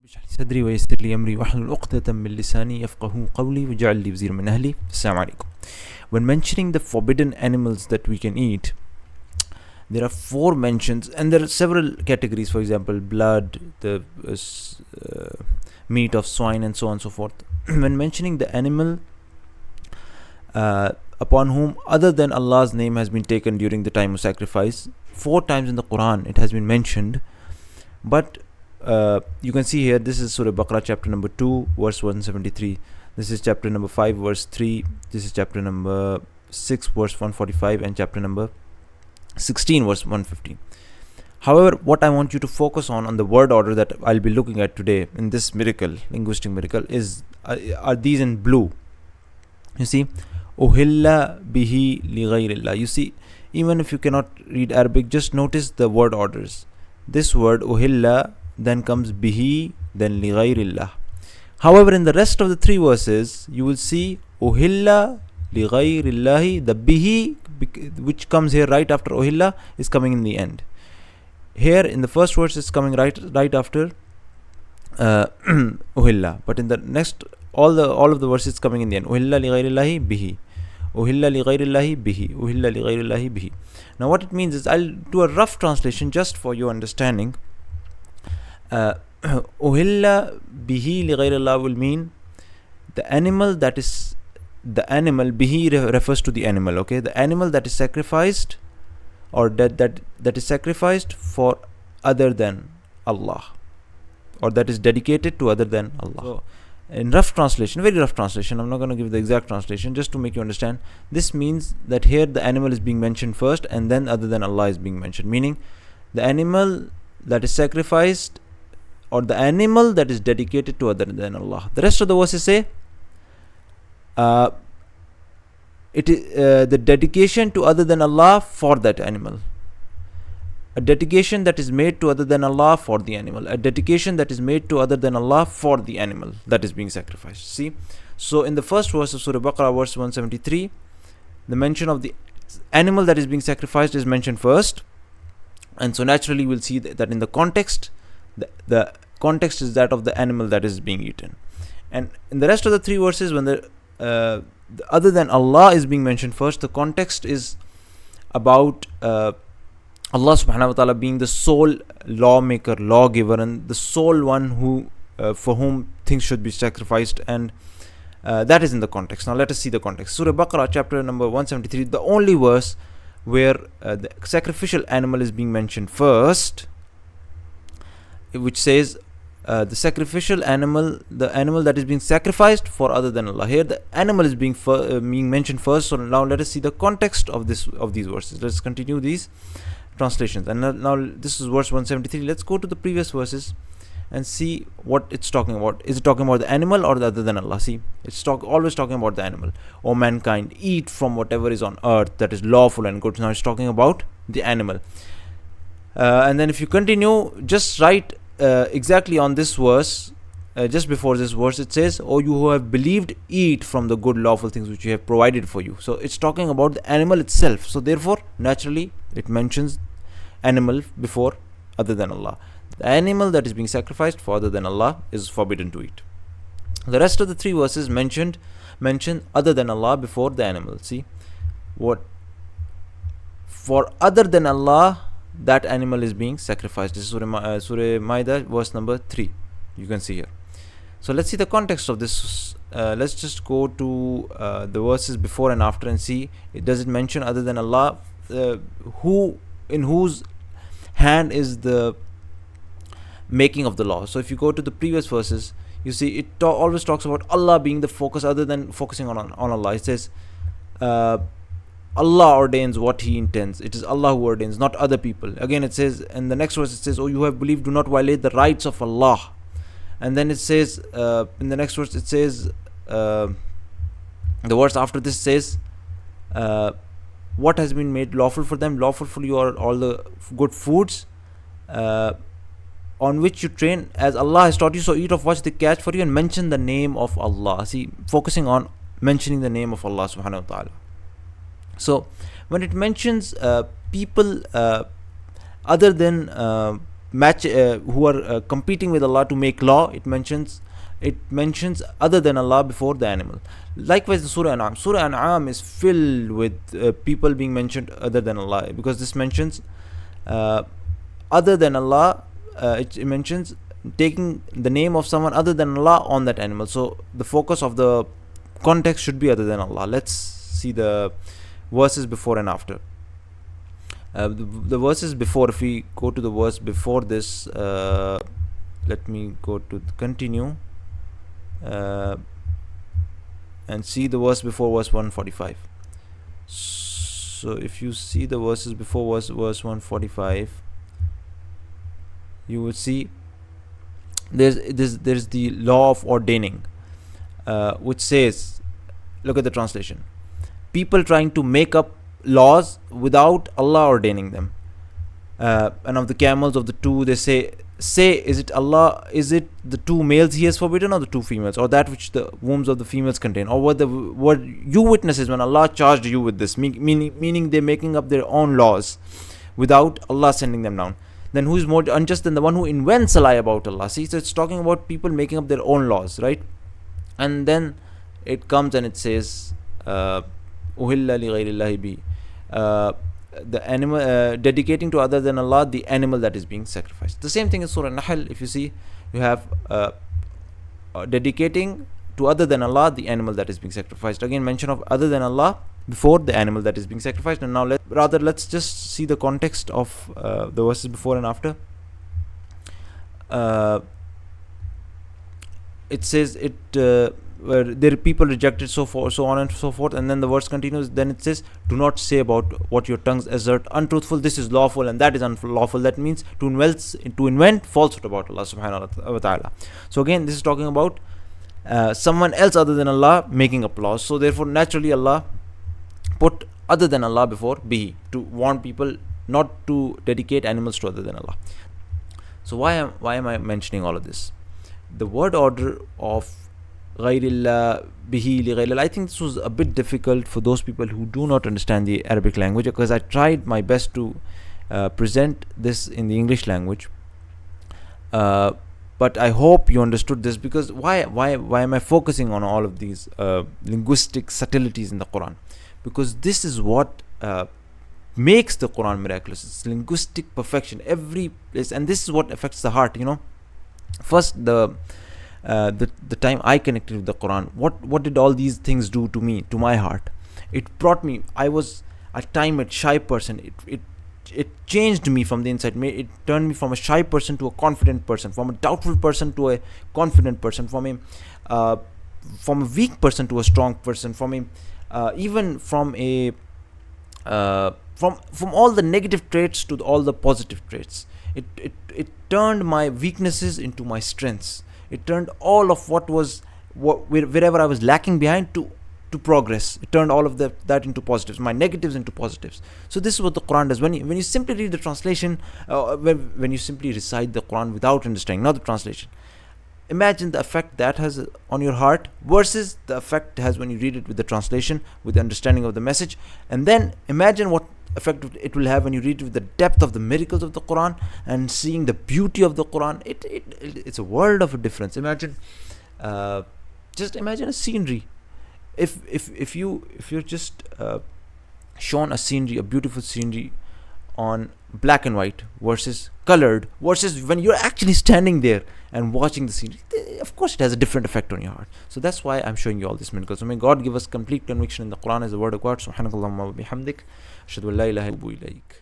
اشرح لي صدري ويسر لي أمري واحلل عقدة من لساني يفقهوا قولي واجعل لي وزيرا من أهلي. Assalamu alaikum. When mentioning the forbidden animals that we can eat, there are four mentions, and there are several categories. For example, blood, the meat of swine, and so on and so forth. When mentioning the animal upon whom other than Allah's name has been taken during the time of sacrifice, 4 times in the Qur'an it has been mentioned. But you can see here, this is Surah Baqarah chapter number 2 verse 173, this is chapter number 5 verse 3, this is chapter number 6 verse 145, and chapter number 16 verse 115. However, what I want you to focus on the word order that I'll be looking at today in this miracle, linguistic miracle, is are these in blue. You see, uhilla bihi li ghayrillah. You see, even if you cannot read Arabic, just notice the word orders. This word uhilla, then comes bihi, then li ghayrillah. However, in the rest of the 3 verses, you will see uhilla li ghayrillahi. The bihi, which comes here right after uhilla, is coming in the end. Here in the first verse, it's coming right after uhilla, but in the next, all of the verses coming in the end. Uhilla li ghayrillahi bihi, uhilla li ghayrillahi bihi, uhilla li ghayrillahi bihi. Now what it means is, I'll do a rough translation just for your understanding. Uhilla bihi li ghayrillah will mean the animal that is, the animal bihi refers to the animal, okay, the animal that is sacrificed, or that is sacrificed for other than Allah, or that is dedicated to other than Allah. So, in rough translation, very rough translation, I'm not going to give the exact translation, just to make you understand, this means that here the animal is being mentioned first, and then other than Allah is being mentioned, meaning the animal that is sacrificed, or the animal that is dedicated to other than Allah. The rest of the verses say it is the dedication to other than Allah for that animal, a dedication that is made to other than Allah for the animal, a dedication that is made to other than Allah for the animal that is being sacrificed. See, so in the first verse of Surah Baqarah, verse 173, the mention of the animal that is being sacrificed is mentioned first, and so naturally we'll see that in the context, the context is that of the animal that is being eaten. And in the rest of the 3 verses, when the other than Allah is being mentioned first, the context is about Allah subhanahu wa ta'ala being the sole lawmaker, lawgiver, and the sole one who for whom things should be sacrificed, and that is in the context. Now let us see the context. Surah Baqarah chapter number 173, the only verse where the sacrificial animal is being mentioned first, which says the sacrificial animal, the animal that is being sacrificed for other than Allah. Here the animal is being mentioned first. So now let us see the context of these verses. Let's continue these translations. And now this is verse 173. Let's go to the previous verses and see what it's talking about. Is it talking about the animal or the other than Allah? See, it's always talking about the animal. O mankind, eat from whatever is on earth that is lawful and good. Now it's talking about the animal. And then if you continue, just write exactly on this verse, just before this verse, it says, "O you who have believed, eat from the good lawful things which we have provided for you." So it's talking about the animal itself. So therefore, naturally, it mentions animal before other than Allah. The animal that is being sacrificed for other than Allah is forbidden to eat. The rest of the 3 verses mention other than Allah before the animal. See, what for other than Allah, that animal is being sacrificed. This is Surah Ma'idah, verse number 3. You can see here. So let's see the context of this. Let's just go to the verses before and after and see, does it mention other than Allah, in whose hand is the making of the law. So if you go to the previous verses, you see it always talks about Allah being the focus, other than focusing on Allah. It says Allah ordains what He intends. It is Allah who ordains, not other people. Again it says, in the next verse it says, "O you have believed, do not violate the rights of Allah." And then it says, in the next verse it says, the verse after this says, what has been made lawful for them? Lawful for you are all the good foods on which you train, as Allah has taught you, so eat of what they catch for you, and mention the name of Allah. See, focusing on mentioning the name of Allah subhanahu wa ta'ala. So when it mentions people other than competing with Allah to make law, it mentions other than Allah before the animal. Likewise, the Surah An'am. Surah An'am is filled with people being mentioned other than Allah, because this mentions other than Allah. It mentions taking the name of someone other than Allah on that animal. So the focus of the context should be other than Allah. Let's see the verses before and after. The verses before, if we go to the verse before this, let me go to continue and see the verse before verse 145. So if you see the verses before verse 145, you will see there's the law of ordaining, which says, look at the translation, people trying to make up laws without Allah ordaining them. And of the camels, of the two, they say, is it Allah, is it the two males he has forbidden, or the two females, or that which the wombs of the females contain, or what you witnesses when Allah charged you with this, meaning they're making up their own laws without Allah sending them down. Then who is more unjust than the one who invents a lie about Allah? See, so it's talking about people making up their own laws, right? And then it comes and it says, uhilla li ghayrillahi bi, the animal, dedicating to other than Allah the animal that is being sacrificed. The same thing in Surah Nahl. If you see, you have dedicating to other than Allah the animal that is being sacrificed. Again, mention of other than Allah before the animal that is being sacrificed. And now let's just see the context of the verses before and after. It says where their people rejected, so on and so forth, and then the verse continues. Then it says, do not say about what your tongues assert untruthful, this is lawful and that is unlawful. That means to invent falsehood about Allah subhanahu wa ta'ala. So again, this is talking about someone else other than Allah making up laws. So therefore, naturally, Allah put other than Allah before bihi, to warn people not to dedicate animals to other than Allah. So why am I mentioning all of this? The word order of ghayrillah, bihi, li ghayrillah, I think this was a bit difficult for those people who do not understand the Arabic language, because I tried my best to present this in the English language, but I hope you understood this. Because why am I focusing on all of these linguistic subtleties in the Quran? Because this is what makes the Quran miraculous. It's linguistic perfection every place, and this is what affects the heart. First, the time I connected with the Quran, what did all these things do to me, to my heart? It brought me, I was at time a shy person. It changed me from the inside. It turned me from a shy person to a confident person, from a doubtful person to a confident person, from a weak person to a strong person, from all the negative traits to all the positive traits. It turned my weaknesses into my strengths. It turned all of wherever I was lacking behind to progress. It turned all of that into positives, my negatives into positives. So this is what the Quran does. When you simply read the translation, when you simply recite the Quran without understanding, not the translation, imagine the effect that has on your heart versus the effect it has when you read it with the translation, with the understanding of the message. And then imagine what effect it will have when you read it with the depth of the miracles of the Quran and seeing the beauty of the Quran. It's a world of a difference. Just imagine a scenery. If you're just shown a scenery, a beautiful scenery on black and white versus colored, versus when you're actually standing there and watching the scenery, of course it has a different effect on your heart. So that's why I'm showing you all these miracles. So may God give us complete conviction in the Quran as the word of God. Subhanakallahumma wa bihamdik, ashhadu an la ilaha illa anta, astaghfiruka wa atubu ilaik.